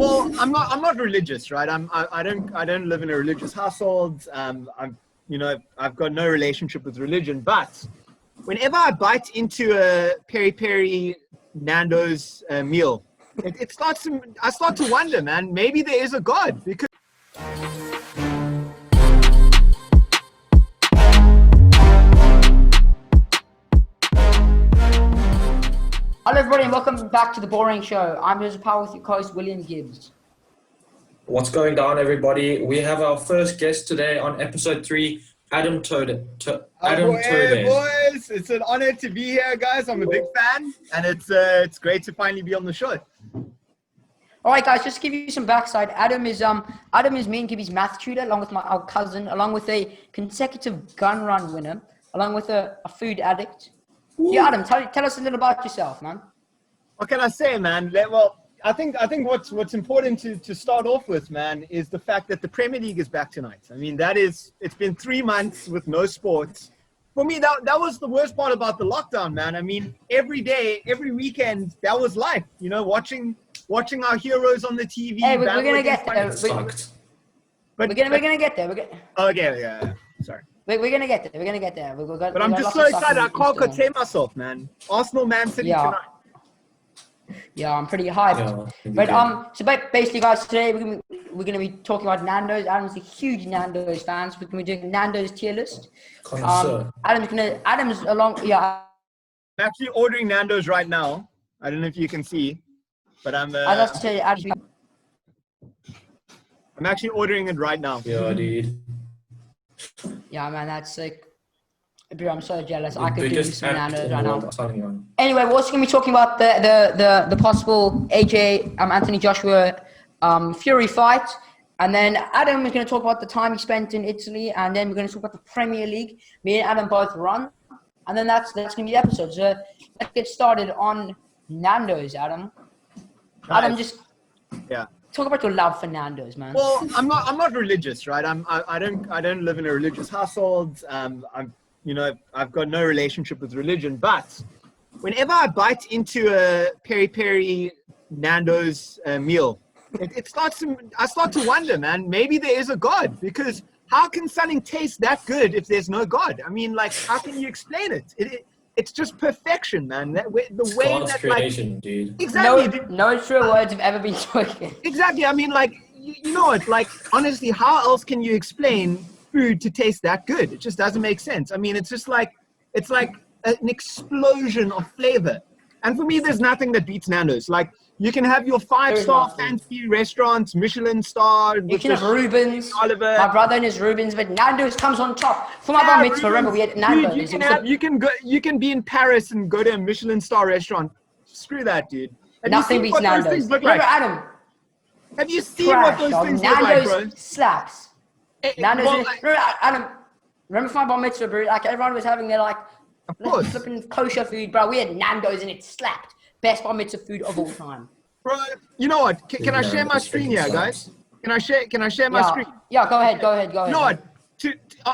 Well, I'm not religious, right? I don't live in a religious household. I've got no relationship with religion, but whenever I bite into a peri peri Nandos meal, I start to wonder, man, maybe there is a God, because Hello everybody and welcome back to The Boring Show. I'm Joseph Powell with your co-host William Gibbs. What's going down, everybody? We have our first guest today on episode 3, Adam Todes. Adam Todes. Boys, it's an honor to be here, guys. I'm a big fan, and it's great to finally be on the show. Alright guys, just to give you some backside, Adam is me and Gibby's math tutor, along with our cousin, along with a consecutive gun run winner, along with a food addict. Yeah, Adam, tell us a little about yourself, man. What can I say, man? Well, I think what's important to start off with, man, is the fact that the Premier League is back tonight. I mean, it's been 3 months with no sports. For me, that was the worst part about the lockdown, man. I mean, every day, every weekend, that was life. You know, watching our heroes on the TV. Hey, we're gonna get there. We're gonna get there. Okay, yeah. Sorry. We're gonna get there. But I'm just so excited. I can't contain myself, man. Arsenal, Man City tonight. Yeah, I'm pretty hyped. So basically, guys, today we're gonna be talking about Nandos. Adam's a huge Nandos fan, so we're gonna be doing Nandos tier list. Adam's along. Yeah. I'm actually ordering Nandos right now. I don't know if you can see, but I'm actually ordering it right now. Yeah, dude. Yeah, man, that's sick. Bro, I'm so jealous. I could do some Nandos right now. Anyway, we're also going to be talking about the possible AJ Anthony Joshua Fury fight. And then Adam is going to talk about the time he spent in Italy. And then we're going to talk about the Premier League. Me and Adam both run. And then that's going to be the episode. So let's get started on Nandos, Adam. Nice. Adam, just... Yeah. Talk about your love for Nandos, man. Well, I'm not religious, right? I don't live in a religious household. I've got no relationship with religion, but whenever I bite into a peri peri Nandos meal, I start to wonder, man, maybe there is a God, because how can something taste that good if there's no God? I mean, like, how can you explain it? It's just perfection, man. The way God's that creation, dude. Exactly. No true words have ever been spoken. Exactly. I mean, like, you know what? Like, honestly, how else can you explain food to taste that good? It just doesn't make sense. I mean, it's like an explosion of flavor. And for me, there's nothing that beats Nandos. Like, you can have your 5-star fancy restaurants, Michelin star. You can have Rubens. Oliver. My brother and his Rubens, but Nandos comes on top. For my bar mitzvah, remember we had Nandos. Dude, you can be in Paris and go to a Michelin star restaurant. Screw that, dude. Nothing beats Nandos. Remember, Adam? Have you seen what those things look like, bro? Nandos slaps. Nandos. Adam, remember for my bar mitzvah, bro? Like, everyone was having their, like, flipping kosher food, bro. We had Nandos and it slapped. Best bar mitzvah food of all time. Bro, you know what? Can I share my screen here, guys? Can I share my screen? Yeah, go ahead. You know what?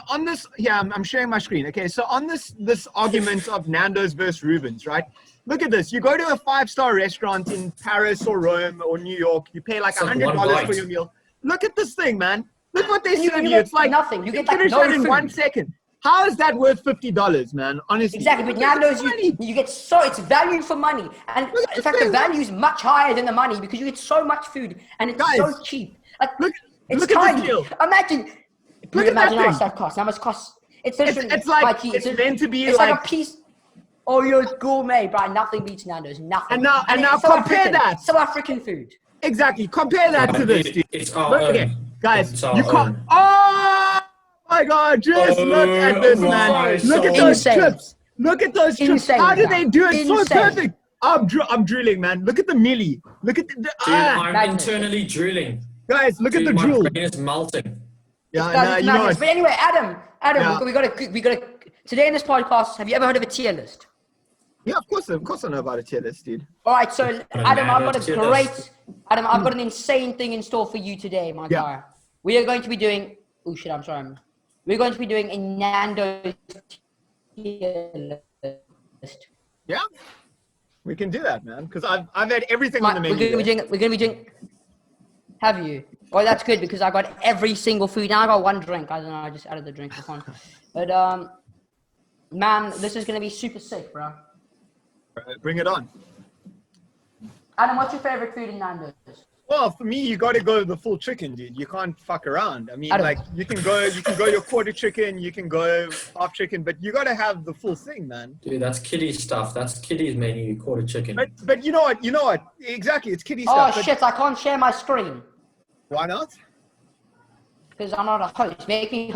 On this, I'm sharing my screen. Okay, so on this argument of Nandos versus Rubens, right? Look at this. You go to a 5-star restaurant in Paris or Rome or New York. You pay like $100 for your meal. Look at this thing, man. Look what they serve you. It's like nothing. You get like finish no that in food. 1 second. How is that worth $50, man? Honestly. Exactly, but Nandos, you get it's value for money. And in fact, the value is much higher than the money because you get so much food and it's so cheap. Like, look at this deal. Imagine how much that costs. How much costs? It's meant to be it's like a piece. Oh, you're gourmet, bro. Nothing beats Nandos. Nothing. And now compare that. South African food. Exactly. Compare that to this, dude. It's our own. Guys, you can't. Oh my God! Just look at this, man. Look at those chips. Look at those chips. How do they do it so perfect? I'm drooling, man. Look at the mealy. Look at the. Dude, I'm internally drooling. Guys, look at the drool. My brain is melting. Yeah, you know what? But anyway, Adam, we got today in this podcast. Have you ever heard of a tier list? Yeah, of course I know about a tier list, dude. All right, so Adam, I've got an insane thing in store for you today, my guy. We are going to be doing. Oh shit! I'm sorry. We're going to be doing a Nandos tier list. Yeah, we can do that, man. Because I've had everything on the menu. We're gonna be doing. Have you? Well, that's good because I got every single food. Now I got one drink. I don't know. I just added the drink for fun. But man, this is gonna be super sick, bro. Bring it on. Adam, what's your favorite food in Nandos? Well, for me, you got to go the full chicken, dude. You can't fuck around. I mean, Adam. like you can go your quarter chicken, you can go half chicken, but you got to have the full thing, man. Dude, that's kiddie stuff. That's kiddie's menu, quarter chicken. But you know what? Exactly, it's kiddie Oh stuff. shit! I can't share my screen Why not? because I'm not a host. Make me.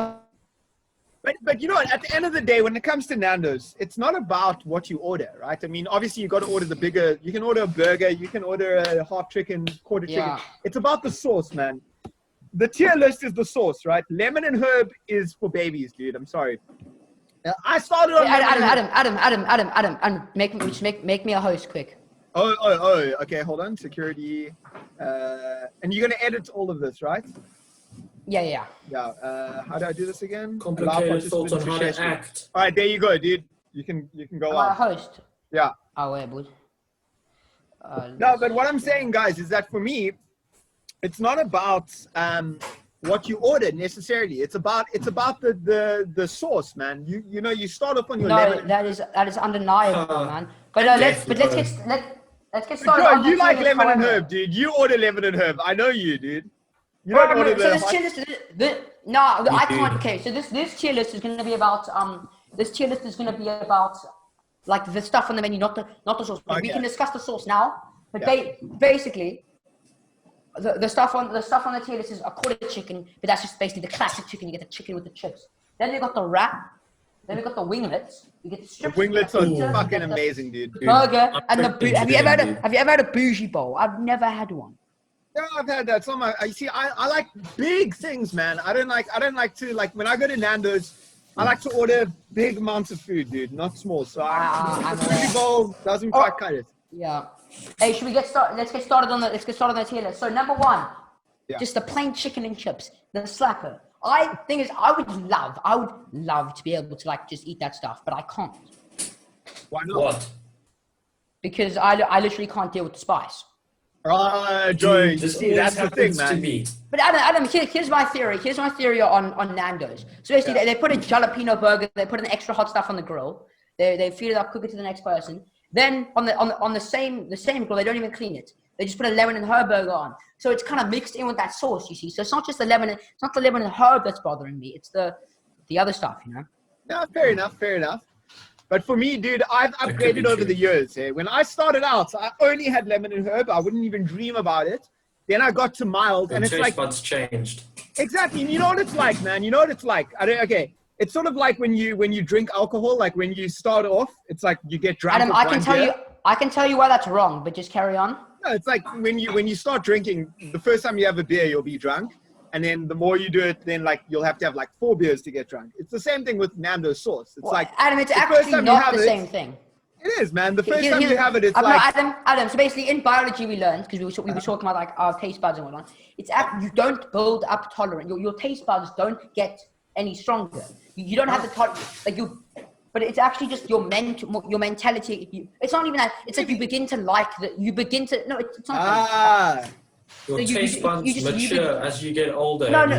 But you know what? At the end of the day, when it comes to Nando's, it's not about what you order, right? I mean, obviously you got to order the bigger. You can order a burger, you can order a half chicken, quarter chicken. It's about the sauce, man. The tier list is the sauce, right? Lemon and herb is for babies, dude. I'm sorry. I started on Adam, make me a host quick. Oh. Okay, hold on. Security. And you're gonna edit all of this, right? Yeah. How do I do this again? Complicated thoughts on how to act. All right, there you go, dude. You can go Am I a on. host? Yeah. Oh, wait, boy. No, but what I'm saying, guys, is that for me, it's not about what you order necessarily. It's about the sauce, man. You know, you start off on your lemon. that is undeniable, man. But let's get started. Bro, on you the like tier list, lemon and however. herb, dude. You order lemon and herb. I know you, dude. You don't order So the. this tier list, I can't. Okay, so this tier list is going to be about like the stuff on the menu, not the sauce. Okay. We can discuss the sauce now, but basically, the stuff on the tier list is a quarter chicken, but that's just basically the classic chicken. You get the chicken with the chips. Then we got the wrap. Then we got the winglets. You get the The strips. winglets are fucking amazing, dude. Burger and the have you ever dude. had a bougie bowl? I've never had one. Yeah, I've had that. So I like big things, man. I don't like to when I go to Nando's, I like to order big amounts of food, dude, not small. So the sushi bowl doesn't quite cut it. Yeah. Hey, should we get started? Let's get started on the tier list. So number one, just the plain chicken and chips, the slapper. I would love to be able to just eat that stuff, but I can't. Why not? What? Because I literally can't deal with the spice. Joey, This see, that's the thing, to man. me. But Adam, here's my theory. Here's my theory on Nando's. So basically, they put a jalapeno burger. They put an extra hot stuff on the grill. They feed it up, cook it to the next person. Then on the same grill, they don't even clean it. They just put a lemon and herb burger on. So it's kind of mixed in with that sauce, you see. So it's not just the lemon and herb that's bothering me. It's the other stuff, you know. Yeah, fair enough. But for me, dude, I've upgraded over the years. Hey? When I started out, I only had lemon and herb. I wouldn't even dream about it. Then I got to mild, and it's like buds changed. Exactly. And you know what it's like, man. You know what it's like. It's sort of like when you drink alcohol. Like when you start off, it's like you get drunk. Adam, I can tell you why that's wrong, but just carry on. No, it's like when you start drinking, the first time you have a beer, you'll be drunk. And then the more you do it, then you'll have to have 4 beers to get drunk. It's the same thing with Nando's sauce. It's Adam, it's actually not the same thing. It is, man. The first time you have it, it's like... Adam, so basically in biology we learned, because we were talking about our taste buds and whatnot, you don't build up tolerance. Your taste buds don't get any stronger. You don't have the tolerance, but it's actually just your mentality. It's not even that. It's like you begin to like it's not. Your taste buds mature as you get older. No, you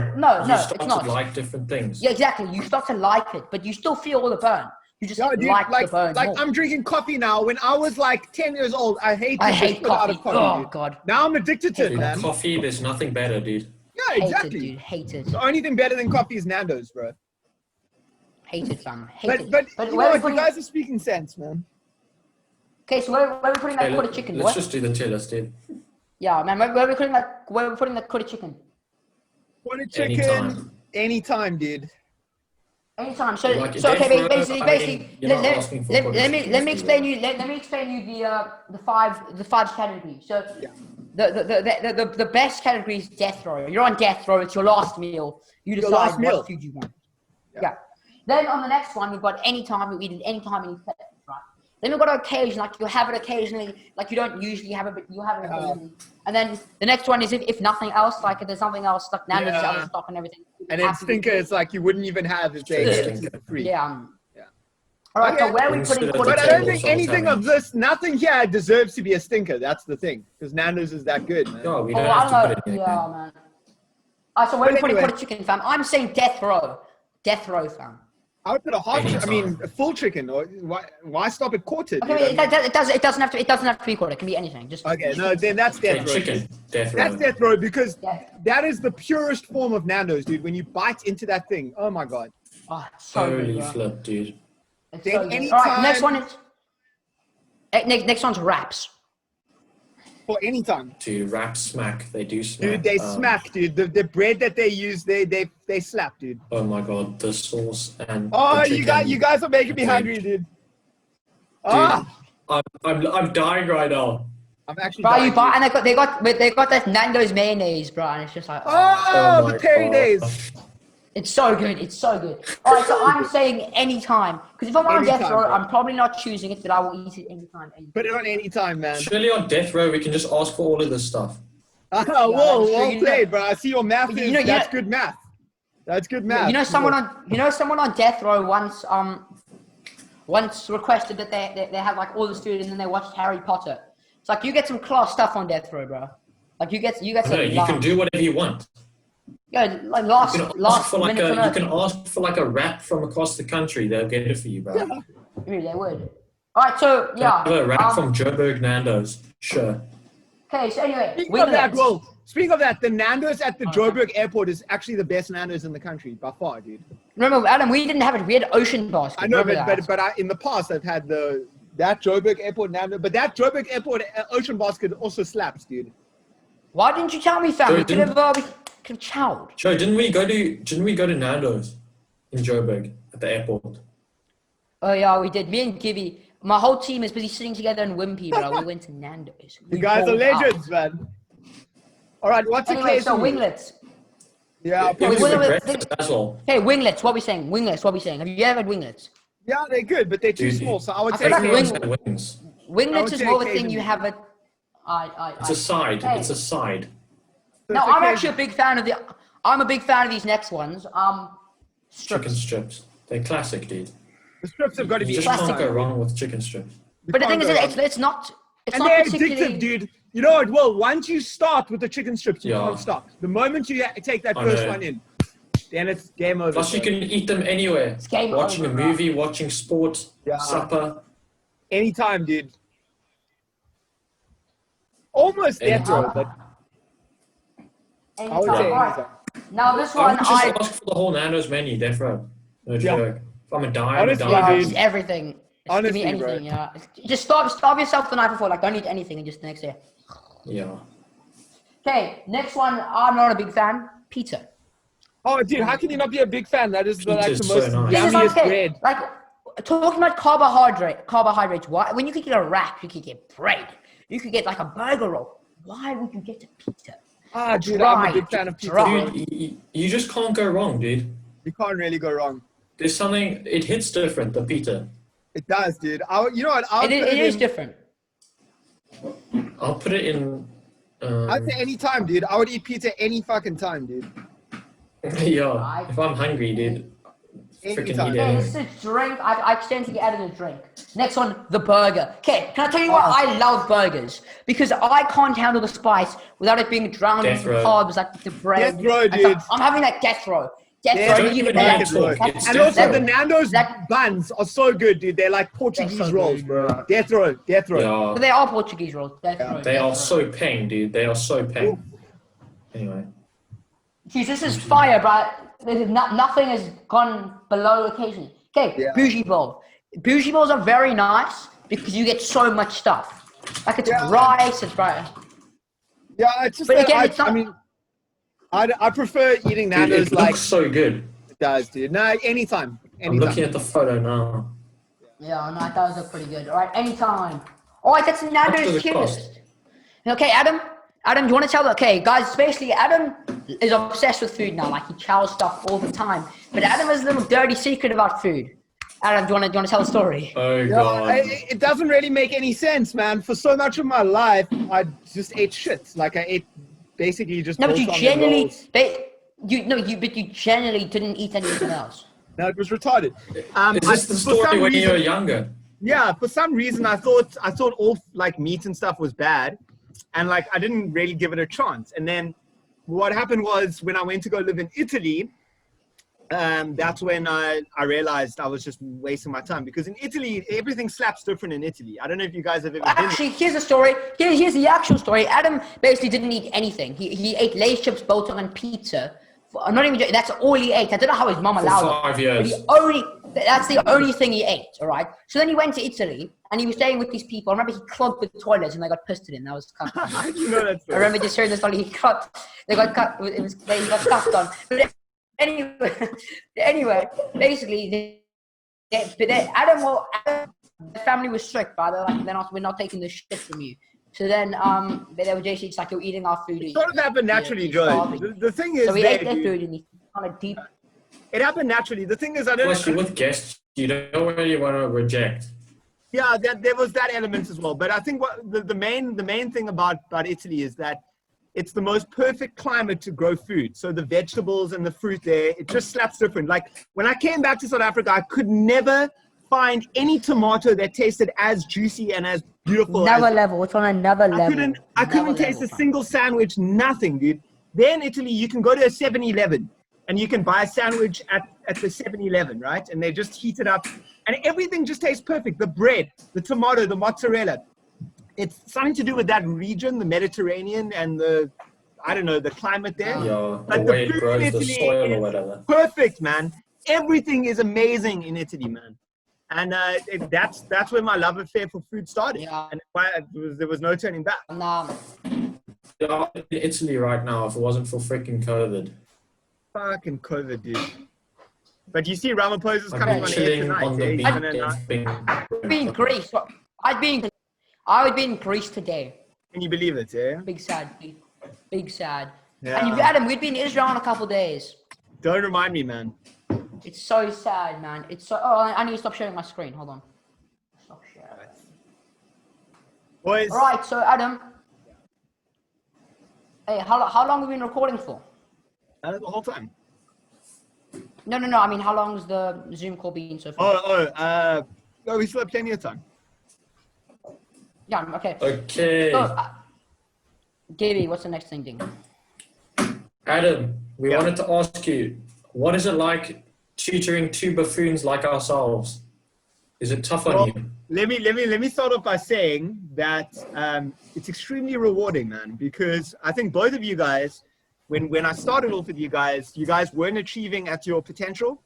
start it's not. to like different things. Yeah, exactly. You start to like it, but you still feel all the burn. You just like the burn. Like I'm drinking coffee now. When I was 10 years old, I hate coffee. Out of coffee. Oh dude. God. Now I'm addicted to it, man. Coffee, there's nothing better, dude. Yeah, exactly. Hate it. The only thing better than coffee is Nando's, bro. Hate it, fam. But you know what? You guys are speaking sense, man. Okay, so where are we putting that quarter chicken? Let's just do the tier list, dude. Yeah, man. Where are we putting that quarter chicken? Quarter chicken, anytime, dude. Anytime. So okay, basically, let me explain you the five categories. So the best category is death row. You're on death row. It's your last meal. You decide what food you want. Yeah. Then on the next one, we've got anytime. We eat it anytime, any place, right? Then we've got occasion, you have it occasionally, you don't usually have it, but you have it occasionally. And then the next one is if nothing else, if there's something else, Nandos is out of stock and everything. And then stinker, it's you wouldn't even have if they gave it for free. Yeah. All right, so Okay. where are we putting But I don't think So anything tell of this, nothing here deserves to be a stinker. That's the thing. Because Nando's is that good, man. No, we Oh, don't I have to don't put know. it in. Yeah, man. Alright, so where are we But putting anyway. quarter chicken, fam? I'm saying death row. Death row, fam. I would put a half, Anytime. I mean, a full chicken. Or why stop at quarter? Okay, dude? it doesn't have to be quarter. It can be anything. Just Okay, no, then that's Okay, death row. chicken. Death row. That's death row because Yeah. that is the purest form of Nando's, dude. When you bite into that thing, oh my god. Oh, it's so good, Holy bro. flip, dude. It's Then so good. anytime- All right, next one is next one's wraps. For any time. Dude, rap smack. They do smack. Dude, they smack, dude. The bread that they use, they slap, dude. Oh my god, the sauce and Oh, the chicken. you guys are making me Dude. hungry, dude. Ah, I'm dying right now. I'm actually. Bro, dying, you buy dude. and they got that Nando's mayonnaise, bro, and it's just like Oh, my the Perry God. days. it's so good. It's so good. All right, so I'm saying anytime because if I'm on death Anytime, row, bro. I'm probably not choosing it, but I will eat it anytime. Put it on any time, man. Surely on death row we can just ask for all of this stuff. Oh, that's whoa, true. well You know- played, bro. I see your math is, You know- that's good math. That's good math. You know someone on death row once requested that they had like all the students and then they watched Harry Potter. It's like you get some class stuff on death row, bro. Like you get No, some. you can do whatever you want. Yeah, like You last can ask for like minute a to know. you can ask for like a rap from across the country. They'll get it for you, bro. Really, they would. All right, so yeah. Have a rap from Joburg Nando's. Sure. Okay, so anyway, Speaking of that, winglets. well, speaking of that, the Nando's at the Joburg airport is actually the best Nando's in the country by far, dude. Remember, Adam, we didn't have it. We had Ocean Basket. I know, Remember that? but in the past I've had that Joburg airport Nando's, but that Joburg airport Ocean Basket also slaps, dude. Why didn't you tell me, fam? So We could have chowed. Sure, didn't we go to Nando's in Joburg at the airport? Oh yeah, we did. Me and Gibby. My whole team is busy sitting together in Wimpy, bro. We went to Nando's. You guys are balled out. legends, man. All right, what's the Anyway, case? so winglets. Yeah, It was wait, the wait, breakfast as well. Hey, winglets. What we saying? Winglets. What we saying? Have you ever had winglets? yeah, they're good, but they're too Dude, small. So I would I say feel like Everyone's wing- had wings. Winglets would is say more of a thing occasionally. you have at. It's a side. Hey. It's a side. No, I'm actually a big fan of the. I'm a big fan of these next ones. Chicken Strips. strips. They're classic, dude. the strips have got to You be just classic. can't go wrong with chicken strips. But the thing is, can't go it's not. It's and not they're particularly. addictive, dude. You know what? Well, once you start with the chicken strips, you Yeah. can't stop. The moment you take that I first know. one in, then it's game over. Plus, you bro. can eat them anywhere. It's game Watching over, a movie, watching sport, Yeah. supper. Anytime, dude. Almost death Anytime. row, but I would Anytime. say Alright. anytime. Now this I one, would just ask for the whole Nando's menu, death row. No joke. If I'm a dime, Honestly, a dime. dude. just everything. Just give Honestly, me anything, bro. yeah. Just starve yourself the night before. Like, don't eat anything, and just the next day. Yeah. Okay, next one. I'm not a big fan. Pizza. Oh, dude, how can you not be a big fan? That is the, like, the Pizza's most so nice. This is yummiest okay. bread. Like, talking about carbohydrates. Why? When you could get a wrap, you could get bread. You could get like a burger roll. Why would you get a pizza? Ah, dude, I'm a Dry, big fan of pizza. dry. bro. Dude, you just can't go wrong, dude. You can't really go wrong. There's something, it hits different, the pita. It does, dude. You know what? It is different. I'll put it in. I'd say any time, dude. I would eat pizza any fucking time, dude. Yeah, if I'm hungry, dude. Freaking Anytime. eat Okay, it. this is a drink. I extensively added a drink. Next one, the burger. Okay, can I tell you what? I love burgers because I can't handle the spice without it being drowned Death into row. carbs like the bread. Death row, and dude. stuff. I'm having that death row. Death Yeah, row. don't You even get need that. to talk. That- It's And death also row. the Nando's That- buns are so good, dude. They're like Portuguese so rolls, good, bro. Death row, death row. Yeah, But they are Portuguese rolls. Death row. they death are row. so pain, dude. They are so pain. Anyway, Jeez, this is fire, but nothing has gone below occasion. Okay, Yeah. bougie bowl. Bougie bowls are very nice because you get so much stuff. Like it's Yeah. rice, it's right. Yeah, it's just But that again, it's not- I mean, I prefer eating dude, Nando's it like looks so good. it does, dude. No, anytime. I'm looking Anytime. at the photo now. Yeah, no, those are pretty good. All right, anytime. All right, that's Nando's does it tier cost? list. Okay, Adam, do you want to tell? Okay, guys, basically, Adam is obsessed with food now. Like he chows stuff all the time. But Adam has a little dirty secret about food. Adam, do you want to tell a story? Oh Yeah, god. it doesn't really make any sense, man. For so much of my life, I just ate shit. Like I ate basically just. No, but you Bolton generally, rolls. but you generally didn't eat anything else. No, it was retarded. Is this the story when you were younger? Yeah, for some reason I thought all like meat and stuff was bad, and like I didn't really give it a chance. And then what happened was when I went to go live in Italy, that's when I realized I was just wasting my time, because in Italy everything slaps different in Italy. I don't know if you guys have ever been. Actually, here's the story. Here's the actual story. Adam basically didn't eat anything. He ate Lay's chips, biltong, and pizza. I'm not even joking. That's all he ate. I don't know how his mom allowed For 5 years. But that's the only thing he ate, all right? So then he went to Italy, and he was staying with these people. I remember he clogged the toilets, and they got pissed at him. That was cut. You know that story. I remember just hearing the story. He got cut. They got stuffed on. But anyway, basically, Adam, the family was strict, but they're like, we're not taking this shit from you. So then, they were basically just like, you're eating our food. It sort of happened naturally, Joy. The thing is, so we ate their food, and he kind of deep. It happened naturally. The thing is, I don't. Especially with guests, you don't really want to reject. Yeah, there was that element as well. But I think what the main thing about Italy is that it's the most perfect climate to grow food. So the vegetables and the fruit there, it just slaps different. Like when I came back to South Africa, I could never find any tomato that tasted as juicy and as beautiful. Another level. It's on another level. I couldn't taste a single sandwich, nothing, dude. There in Italy, you can go to a 7-Eleven and you can buy a sandwich at the 7-Eleven, right? And they just heat it up and everything just tastes perfect. The bread, the tomato, the mozzarella. It's something to do with that region, the Mediterranean and the climate there. Yeah, but the way food it grows, in the Italy soil or is whatever. perfect, man. Everything is amazing in Italy, man. And that's where my love affair for food started. Yeah. And there was no turning back. Yeah, in Italy right now, if it wasn't for freaking COVID. Fucking COVID, dude. But you see Ramaphosa's I'd coming be on air chilling tonight. on the He's beach. gonna Be in Greece. I would be in Greece today. Can you believe it, yeah? Big sad. Big sad. Yeah. And Adam, we'd be in Israel in a couple of days. Don't remind me, man. It's so sad, man. It's so. Oh, I need to stop sharing my screen. Hold on. Stop sharing. Boys. All right. So Adam. Hey, how long have we been recording for? The whole time. No. I mean, how long has the Zoom call been so far? We still have plenty of time. Yeah. Okay. Okay. So, Gibby, what's the next thing, Ding? Adam, we wanted to ask you, what is it like tutoring two buffoons like ourselves? Is it tough on you? Let me start off by saying that it's extremely rewarding, man, because I think both of you guys, when I started off with you guys weren't achieving at your potential.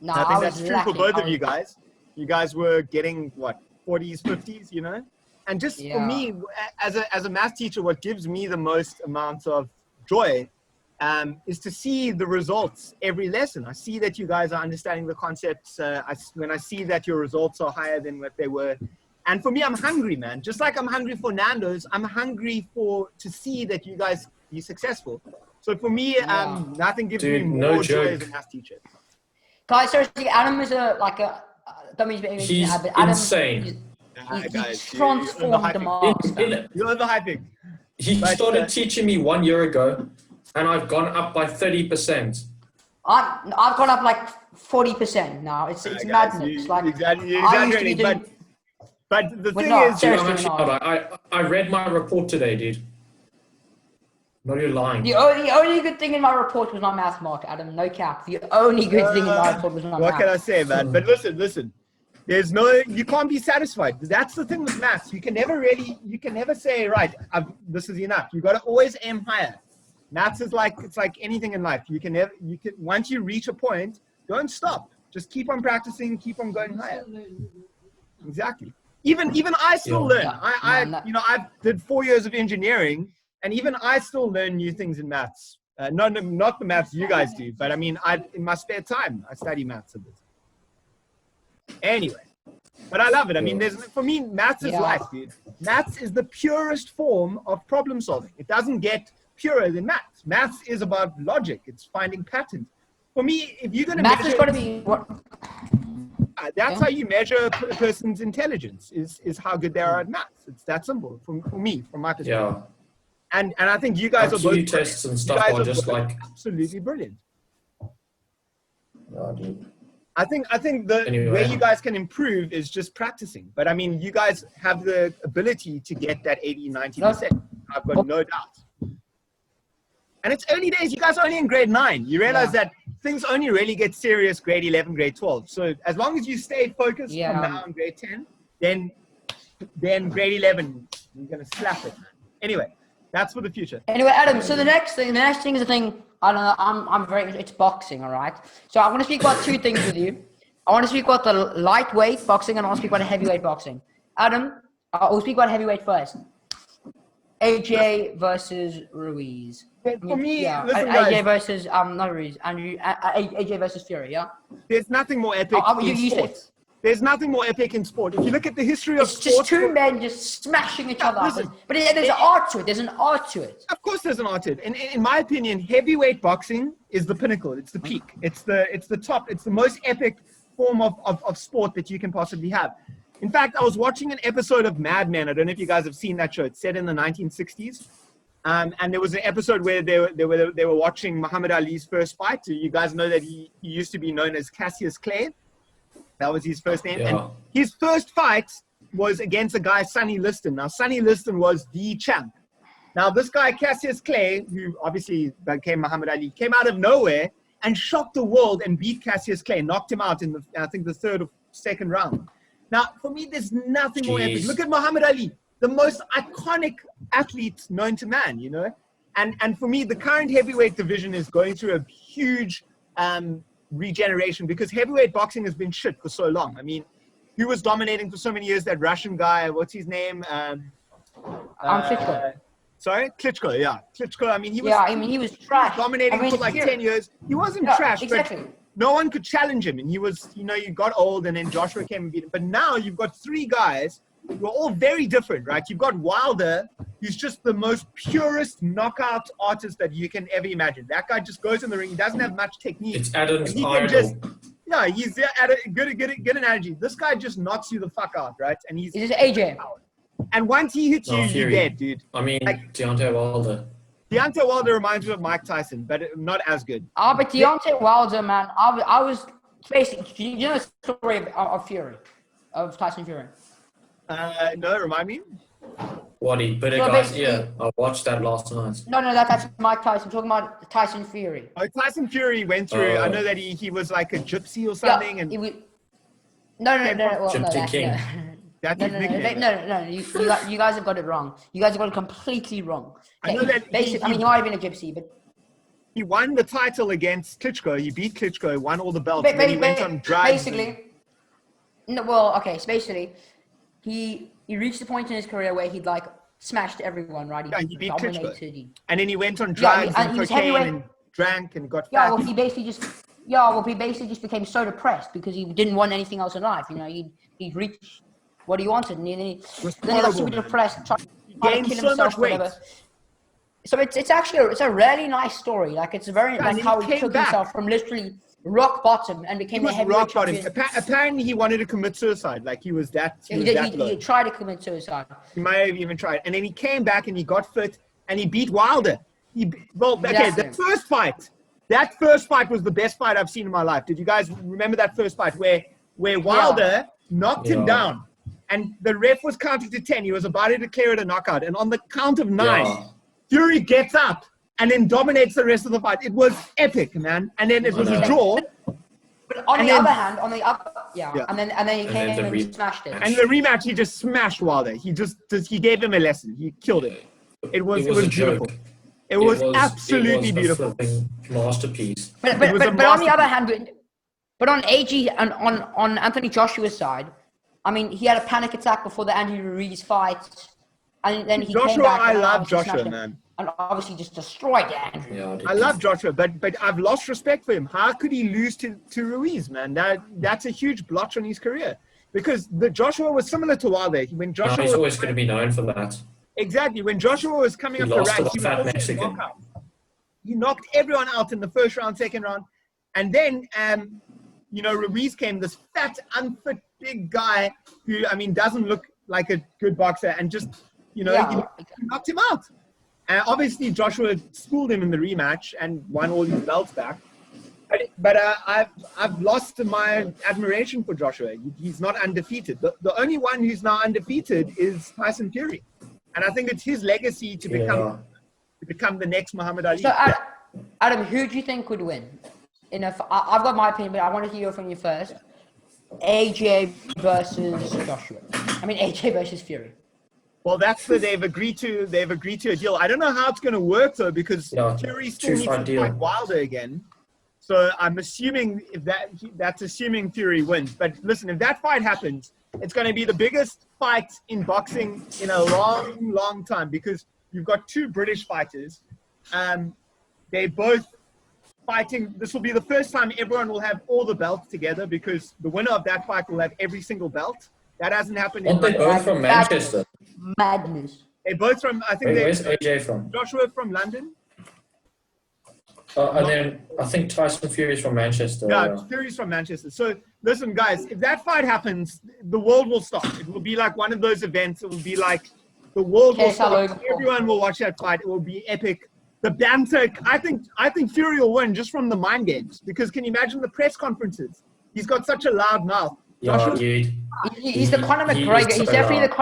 No, I think that's true for both of you guys. You guys were getting what, 40s, 50s, you know? And just for me, as a math teacher, what gives me the most amount of joy is to see the results every lesson. I see that you guys are understanding the concepts. When I see that your results are higher than what they were. And for me, I'm hungry, man. Just like I'm hungry for Nandos, I'm hungry to see that you guys be successful. So for me, nothing gives me more joy as a math teacher. Guys, seriously, Adam is He's insane. He's transformed the master. You're overhyping. He started teaching me 1 year ago, and I've gone up by 30%. I've gone up like 40% now. It's madness. You're exaggerating, but the thing is, I read my report today, dude. No, you're lying. The only good thing in my report was my math mark, Adam. No cap. The only good thing in my report was my math. What can I say, man? But listen. You can't be satisfied. That's the thing with maths. You can never say, right, this is enough. You got to always aim higher. Maths is it's like anything in life. Once you reach a point, don't stop. Just keep on practicing, keep on going higher. Exactly. Even I still learn. I did 4 years of engineering, and even I still learn new things in maths. Not the maths you guys do, but I mean, in my spare time, I study maths a bit. Anyway, but I love it. I mean, for me, maths is life, dude. Maths is the purest form of problem solving. It doesn't get purer than maths. Maths is about logic. It's finding patterns. For me, if you're going to maths is going to be what? That's how you measure a person's intelligence. Is how good they are at maths. It's that simple for me, from my perspective. Yeah. And I think you guys are both tests and stuff are just like absolutely brilliant. Yeah, dude. I think the way you guys can improve is just practicing. But I mean, you guys have the ability to get that 80, 90%. I've got no doubt. And it's early days. You guys are only in grade 9. You realize that things only really get serious grade 11, grade 12. So as long as you stay focused from now in grade 10, then grade 11, you're going to slap it, man. Anyway, that's for the future. Anyway, Adam, so the next thing is the thing, I don't know, it's boxing, all right? So I want to speak about 2 things with you. I want to speak about the lightweight boxing and I want to speak about heavyweight boxing. Adam, we'll speak about heavyweight first. AJ versus Ruiz. For me, listen, AJ guys, versus not Ruiz, AJ versus Fury, yeah. there's nothing more epic in sports. There's nothing more epic in sport. If you look at the history of sports, just 2 men just smashing each other. Listen, but there's an art to it. There's an art to it. Of course, there's an art to it. And in my opinion, heavyweight boxing is the pinnacle. It's the peak. It's the top. It's the most epic form of sport that you can possibly have. In fact, I was watching an episode of Mad Men. I don't know if you guys have seen that show. It's set in the 1960s. And there was an episode where they were watching Muhammad Ali's first fight. You guys know that he used to be known as Cassius Clay. That was his first name. Yeah. And his first fight was against a guy, Sonny Liston. Now, Sonny Liston was the champ. Now, this guy, Cassius Clay, who obviously became Muhammad Ali, came out of nowhere and shocked the world and beat Cassius Clay, knocked him out in I think the 3rd or 2nd round. Now, for me, there's nothing more epic. Look at Muhammad Ali, the most iconic athlete known to man, you know? And for me, the current heavyweight division is going through a huge regeneration because heavyweight boxing has been shit for so long. I mean, who was dominating for so many years? That Russian guy, what's his name? Klitschko. Sorry? Klitschko, yeah. Klitschko, I mean, he was trash. Dominating for like 10 years. He wasn't trash, exactly. But no one could challenge him. And he was, you know, you got old and then Joshua came and beat him. But now you've got 3 guys who are all very different, right? You've got Wilder, who's just the most purest knockout artist that you can ever imagine. That guy just goes in the ring. He doesn't have much technique. It's Adam's idol. He's at a good analogy. This guy just knocks you the fuck out, right? And he's just AJ. And once he hits you, you're dead, dude. I mean, like, Deontay Wilder. Deontay Wilder reminds me of Mike Tyson, but not as good. But Deontay Wilder, man, I was basically, you know the story of Fury, of Tyson Fury? No, remind me. What he bit a guy's ear. I watched that last night. No, that's Mike Tyson. I'm talking about Tyson Fury. Oh, Tyson Fury went through. I know that he was like a gypsy or something. Yeah, and Gypsy King. No. You guys have got it wrong. You guys have got it completely wrong. I know that. He might have been a gypsy, but he won the title against Klitschko. He beat Klitschko, won all the belts, and then he went on drugs. So basically, he reached the point in his career where he'd like smashed everyone, right? He beat Klitschko. And then he went on drugs and cocaine and drank and got fat. He basically just became so depressed because he didn't want anything else in life. You know, he'd reached what he wanted, and then he got super depressed, tried to kill himself, whatever. So it's a really nice story. Like it's very like how he took himself from literally rock bottom and became a heavyweight champion. Apparently, he wanted to commit suicide. Like he was that. He tried to commit suicide. He might have even tried, and then he came back and he got fit and he beat Wilder. The first fight. That first fight was the best fight I've seen in my life. Did you guys remember that first fight where Wilder knocked him down, and the ref was counting to 10. He was about to declare it a knockout, and on the count of 9, Fury gets up and then dominates the rest of the fight. It was epic, man. And then it was a draw. But on the other hand, and then he came in and he smashed it. And the rematch, he just smashed Wilder. He gave him a lesson. He killed him. It was beautiful. It was absolutely beautiful. Masterpiece. But on the other hand, but on AG and on Anthony Joshua's side, I mean, he had a panic attack before the Andy Ruiz fight, and then he came back. I love Joshua, man. And obviously just destroyed Andrew. Yeah, I love Joshua, but I've lost respect for him. How could he lose to Ruiz, man? That's a huge blotch on his career. Because the Joshua was similar to Wilder. He's always going to be known for that. Exactly. When Joshua was coming up the ranks, he was Mexican. He knocked everyone out in the first round, second round. And then, Ruiz came, this fat, unfit, big guy who, doesn't look like a good boxer, and just, he knocked him out. And obviously, Joshua schooled him in the rematch and won all his belts back. But I've lost my admiration for Joshua. He's not undefeated. The only one who's now undefeated is Tyson Fury, and I think it's his legacy to become the next Muhammad Ali. So, Adam, who do you think would win? I've got my opinion, but I want to hear from you first. AJ versus Joshua. I mean, AJ versus Fury. Well, they've agreed to a deal. I don't know how it's going to work though, because Fury still needs to fight Wilder again. So I'm assuming that's assuming Fury wins. But listen, if that fight happens, it's going to be the biggest fight in boxing in a long, long time, because you've got two British fighters. They both fighting. This will be the first time everyone will have all the belts together, because the winner of that fight will have every single belt. That hasn't happened. Aren't they both from Manchester? Madness. They're both from. I think. Where's AJ from? Joshua from London. And then I think Tyson Fury's from Manchester. Yeah, Fury's from Manchester. So listen, guys, if that fight happens, the world will stop. It will be like one of those events. It will be like the world will stop. Everyone will watch that fight. It will be epic. The banter. I think Fury will win just from the mind games. Because can you imagine the press conferences? He's got such a loud mouth. Yeah, dude. He's the Conor McGregor. He's definitely the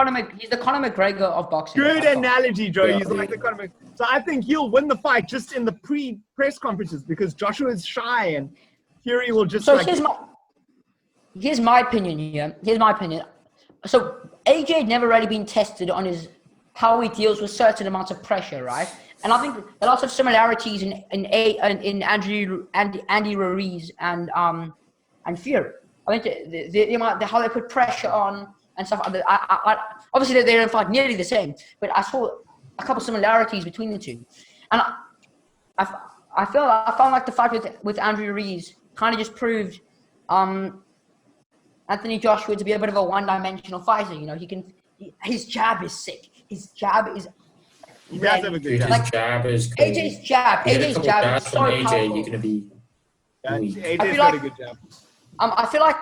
Conor McGregor of boxing. Good analogy, Joe. Yeah. He's like the Conor McGregor. So I think he'll win the fight just in the pre-press conferences, because Joshua is shy and Fury will just. So here's my opinion here. Here's my opinion. So AJ never really been tested on how he deals with certain amounts of pressure, right? And I think there are lots of similarities in Andy Ruiz and Fury. I think the amount, how they put pressure on and stuff. Obviously, they don't fight nearly the same, but I saw a couple similarities between the two. And I found like the fight with Andrew Ruiz kind of just proved Anthony Joshua to be a bit of a one-dimensional fighter. You know, his jab is sick. His jab is. He does have a good jab. His jab is cool. AJ's jab is so powerful. You're gonna be. Yeah, AJ's got a good jab. I feel like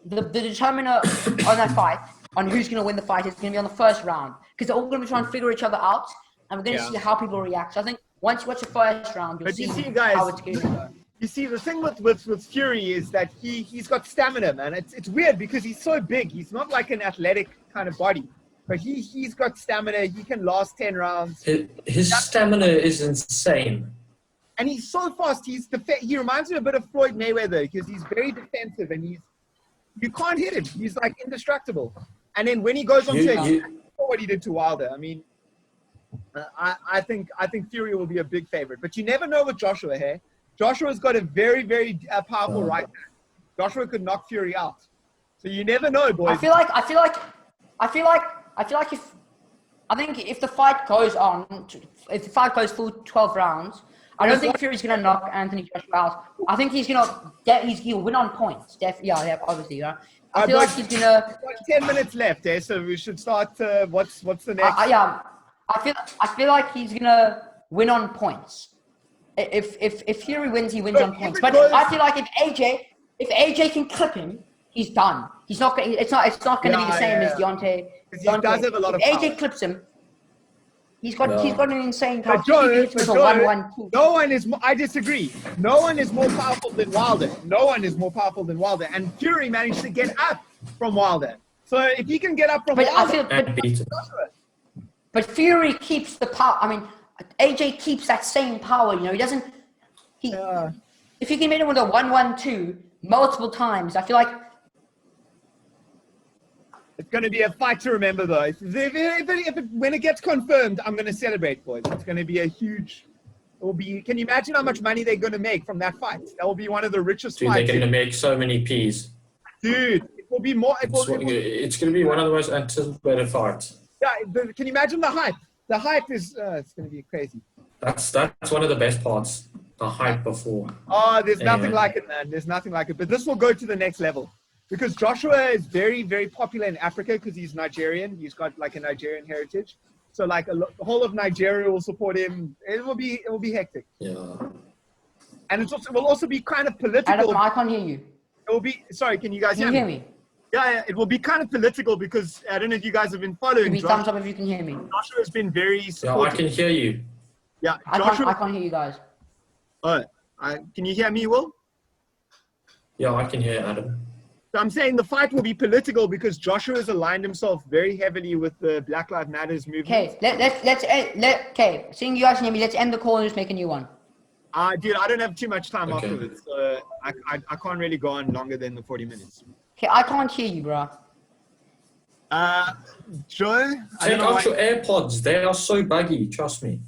the determiner on that fight, on who's going to win the fight, is going to be on the first round, because they're all going to be trying to figure each other out, and we're going to see how people react. So I think once you watch the first round, you'll see how it's going to go. You see, the thing with Fury is that he's got stamina, man. It's weird because he's so big. He's not like an athletic kind of body, but he's got stamina. He can last 10 rounds. His stamina is insane. And he's so fast. He reminds me a bit of Floyd Mayweather, because he's very defensive and you can't hit him. He's like indestructible. And then when he goes on stage, what he did to Wilder. I mean, I think Fury will be a big favorite. But you never know with Joshua here. Joshua's got a very, very powerful right hand. Joshua could knock Fury out. So you never know, boys. I feel like if the fight goes on, if the fight goes full 12 rounds, I don't think Fury's going to knock Anthony Joshua out. I think he'll win on points. Yeah, obviously. Yeah. I feel like he's going to. 10 minutes left, so we should start. What's the next? I feel like he's going to win on points. If Fury wins, he wins on points. But I feel like if AJ can clip him, he's done. He's not. It's not going to be the same as Deontay. He does have a lot of power. If AJ clips him. He's got an insane power. No one is. I disagree. No one is more powerful than Wilder. No one is more powerful than Wilder. And Fury managed to get up from Wilder. So if he can get up from Wilder, but Fury keeps the power. I mean, AJ keeps that same power. You know, he doesn't. If he can hit him with a 1-1-2 multiple times, I feel like. It's going to be a fight to remember, though. When it gets confirmed, I'm going to celebrate, boys. It's going to be a huge. Can you imagine how much money they're going to make from that fight? That will be one of the richest fights. They're going to make so many P's. Dude, it will be more. It's going to be one of the most anticipated fights. Yeah, can you imagine the hype? The hype is. It's going to be crazy. That's one of the best parts. The hype before. Oh, there's nothing like it, man. There's nothing like it. But this will go to the next level. Because Joshua is very, very popular in Africa because he's Nigerian. He's got like a Nigerian heritage. So like the whole of Nigeria will support him. It will be hectic. Yeah. And it will also be kind of political. Adam, I can't hear you. It will be. Sorry, can you guys hear me? Yeah, it will be kind of political because I don't know if you guys have been following. Give me thumbs up if you can hear me. Joshua has been very supportive. Yeah, I can hear you. Yeah, I can't hear you guys. Oh, can you hear me, Will? Yeah, I can hear Adam. So I'm saying the fight will be political because Joshua has aligned himself very heavily with the Black Lives Matters movement. Okay, okay. Seeing you guys can hear me, let's end the call and just make a new one. Dude, I don't have too much time Okay. afterwards, so I can't really go on longer than the 40 minutes. Okay, I can't hear you, bro. Joe, Take out your AirPods. They are so buggy. Trust me.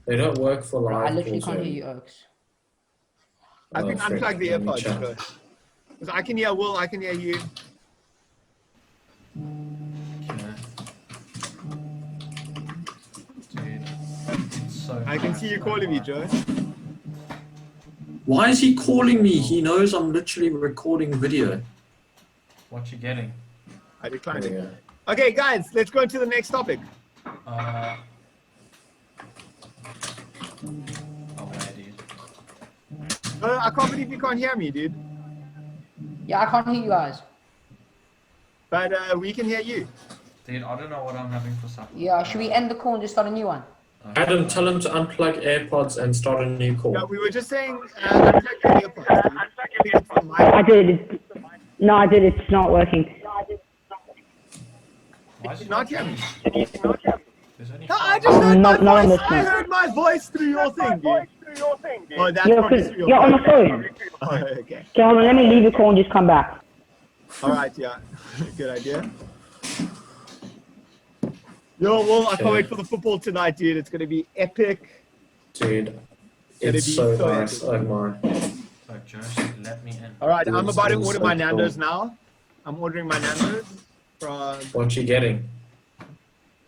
They don't work for Bro, live. I literally calls, can't hear you, Oaks. I think frick, unplug the let me AirPods, check. Joe. Because I can hear Will, I can hear you. Dude, it's so I can see you calling me, Joe. Why is he calling me? He knows I'm literally recording video. What you getting? I declined There we it. go. Okay, guys, let's go to the next topic. Oh, yeah, dude. I can't believe you can't hear me, dude. Yeah, I can't hear you guys. But we can hear you. Dude, I don't know what I'm having for supper. Yeah, should we end the call and just start a new one? Adam, tell him to unplug AirPods and start a new call. Yeah, we were just saying, unplug your AirPods, dude. I think it's the mic. I did. No, I did. It's not working. Why is it Not hear me. There's only No, I five. just heard my Not on voice. this I one. heard my voice through your thing, dude. Oh, that's You're, probably through your you're on the phone. phone. Oh, okay. Okay, hold on. Let me leave the call and just come back. All right, yeah. Good idea. Yo, well, I can't wait for the football tonight, dude. It's going to be epic. Dude, Gonna it's be so so nice. Oh my. So, Joe, let me in. All right, Dude, I'm it's about to been order so my cool. Nandos now. I'm ordering my Nandos from, What you getting?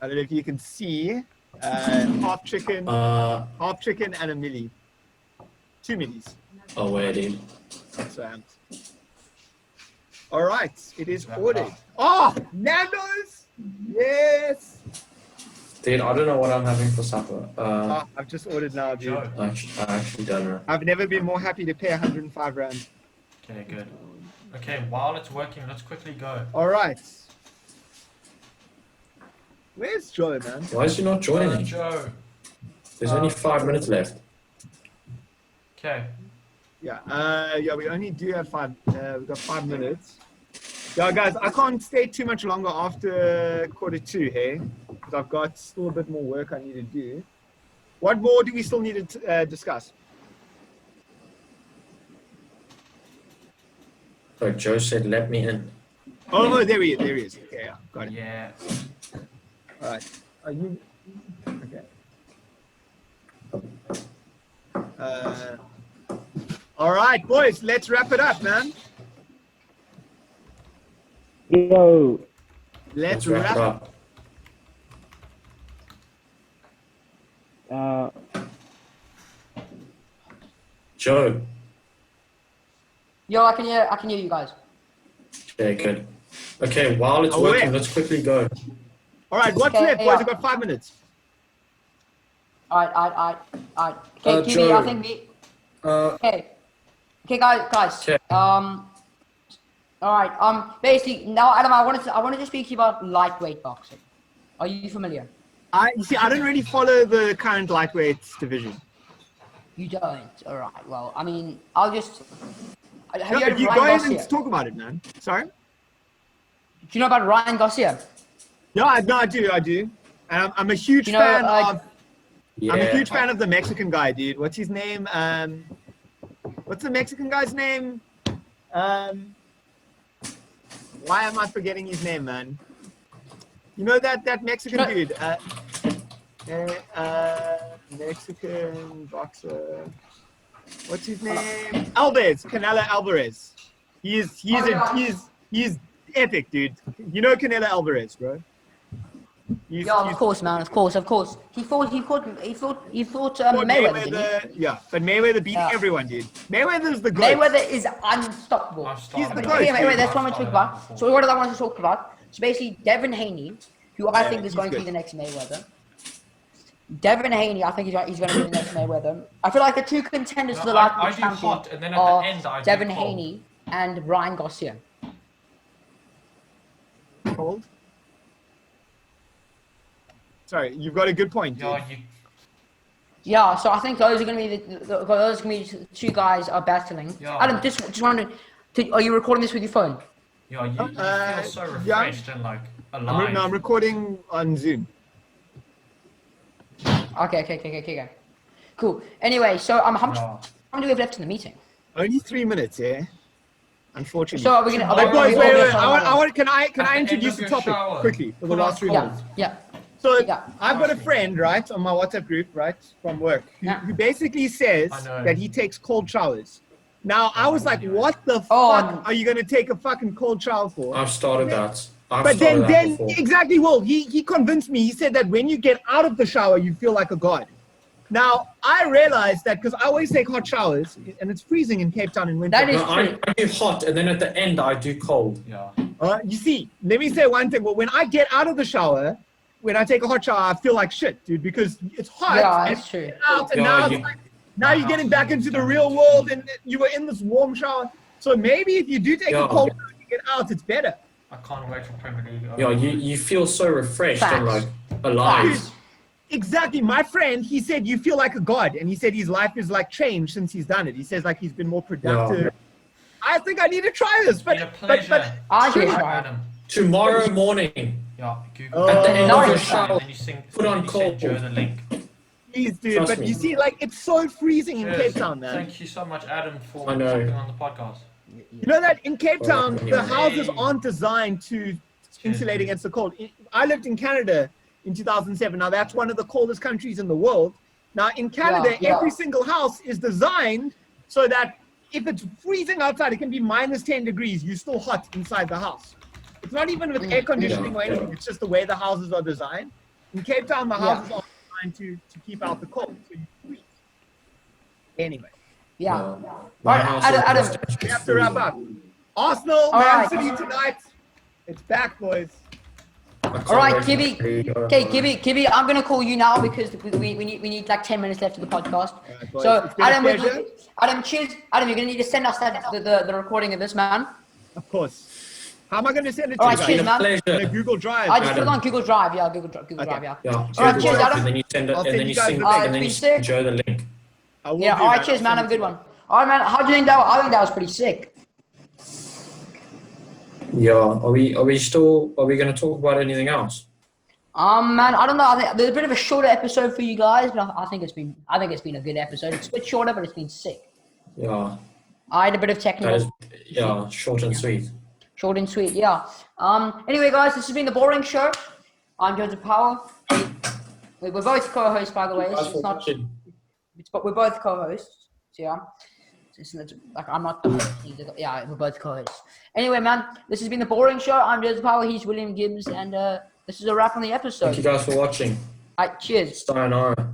I don't know if you can see, half chicken and a milli. 2 millis. Oh wait, dude. So, all right, it is Wrap it ordered. up. Oh, Nandos! Yes! Dude, I don't know what I'm having for supper. Oh, I've just ordered now, dude. Joe. I actually don't know. I've never been more happy to pay 105 rand. Okay, good. Okay, while it's working, let's quickly go. All right. Where's Joe, man? Why is he not joining? Joe. There's only 5 minutes left. Okay. Yeah, yeah, we only do have we've got 5 minutes. Yeah, guys, I can't stay too much longer after quarter 2, hey? Because I've got still a bit more work I need to do. What more do we still need to discuss? So Joe said, let me in. Oh, no, there he is. Okay, yeah, got it. Yeah. All right. Are you... Okay. All right, boys, let's wrap it up, man. Yo. Let's wrap it wrap up. Joe. Yo, I can hear you guys. Okay, good. Okay, while it's Oh, working, wait. let's quickly go. All right, what's Okay, left, boys? yeah. We've got 5 minutes. Alright. Okay, TV, Joe. I think we... Uh, Okay, guys. Okay. Alright, basically, now, Adam, I wanted to speak to you about lightweight boxing. Are you familiar? You see, I don't really follow the current lightweights division. You don't? Alright, well, I mean, I'll just... Have No, you heard of you go Ryan ahead Garcia? and talk about it, man. Sorry? Do you know about Ryan Garcia? No, I do. And I'm a huge You know, fan of... yeah. I'm a huge fan of the Mexican guy, dude. What's his name? What's the Mexican guy's name? Why am I forgetting his name, man? You know that Mexican dude? Mexican boxer. What's his name? Canelo Alvarez. He's epic, dude. You know Canelo Alvarez, bro. Yeah, of course, man. Of course. He fought Mayweather, Mayweather, didn't he? yeah, but Mayweather beat Yeah. everyone, dude. Mayweather's the GOAT. Mayweather is unstoppable. He's the Okay, GOAT, wait, dude. that's what I'm going to talk about. So what I want to talk about? So basically, Devin Haney, who I think is he's going to good. be the next Mayweather. Devin Haney, I think he's going to be the next Mayweather. I feel like the two contenders No, for the I lightweight do champion hot, and then at are the end I do Devin cold. Haney and Ryan Garcia. Cold. Sorry, you've got a good point, dude. Yeah, Yeah, so I think those are going to be those are going to be the two guys are battling. Yeah. Adam, just wondering, are you recording this with your phone? Yeah, you feel so yeah. refreshed and like alive. I'm recording on Zoom. Okay. Cool. Anyway, so how much Yeah. time do we have left in the meeting? Only 3 minutes, yeah. Unfortunately. So are we going to? But boys, wait. Can At I the end introduce of the your topic shower, quickly for the put on last 3 cold. minutes? Yeah. So Yeah. I've got a friend, right, on my WhatsApp group, right, from work, who basically says I know. that he takes cold showers. Now I was like, anyway. what the Oh, fuck are you gonna take a fucking cold shower for? I've started that. But then exactly, Will, he convinced me. He said that when you get out of the shower, you feel like a god. Now I realized that because I always take hot showers, and it's freezing in Cape Town in winter. That is No, I do hot, and then at the end I do cold. Yeah. You see, let me say one thing. Well, when I get out of the shower, when I take a hot shower, I feel like shit, dude, because it's hot. Yeah, and that's true. you get out, and Yeah, now, you- it's like, now you're getting back into the real world, and you were in this warm shower. So maybe if you do take a cold shower and you get out, it's better. I can't wait for Premier League. Yeah, you feel so refreshed and Facts. like alive. Dude, exactly. My friend, he said you feel like a god, and he said his life is like changed since he's done it. He says like he's been more productive. Yeah. I think I need to try this, It's been a pleasure. I do Right, try. Adam. Tomorrow morning, Yeah, Google. at the end of your Nice. shower, And then you sing. put on then you send cold. Joe the link. please, dude. Trust But me. you see, like it's so freezing in Cheers. Cape Town, man. Thank you so much, Adam, for I know. jumping on the podcast. You know that in Cape Town, the Yeah. houses aren't designed to insulate against the cold. I lived in Canada in 2007. Now, that's one of the coldest countries in the world. Now, in Canada, Yeah. every single house is designed so that if it's freezing outside, it can be minus 10 degrees. You're still hot inside the house. It's not even with air conditioning or anything. It's just the way the houses are designed. In Cape Town, the houses are designed to keep out the cold. So you freeze. Anyway. Yeah. My Alright, house Adam, is We have to wrap up. Arsenal, All Man right. City tonight. It's back, boys. All right, Gibby, I'm gonna call you now because we need like 10 minutes left of the podcast. right, boys. So It's been a Adam, pleasure. cheers. Adam, you're gonna need to send us the recording of this, man. Of course. How am I going to send it to All you right, guys? cheers, man. In a Pleasure. Google Drive. I just put it Adam. on Google Drive. Yeah, Google Drive. Yeah. Yeah. All right, cheers, Adam. And then you send it, I'll and send then you you guys sing, the link. and then you It's been send Joe the link. I will Yeah. do All right, that. cheers, I'll man. send Have a it good one. All right, man. How do you think that? I think that was pretty sick. Yeah. Are we going to talk about anything else? Man, I don't know. I think there's a bit of a shorter episode for you guys, but I think it's been a good episode. It's a bit shorter, but it's been sick. Yeah. I had a bit of That is, technical, yeah, short and sweet. short and sweet. Yeah. Anyway, guys, this has been the Boring Show. I'm Joseph Power. We're both co-hosts, by the way. Thanks So for it's not. watching. But we're both co-hosts. So yeah. It's like I'm not the host. Yeah, we're both co-hosts. Anyway, man, this has been the Boring Show. I'm Joseph Power. He's William Gibbs, and this is a wrap on the episode. Thank you guys for watching. All right, cheers. Sayonara.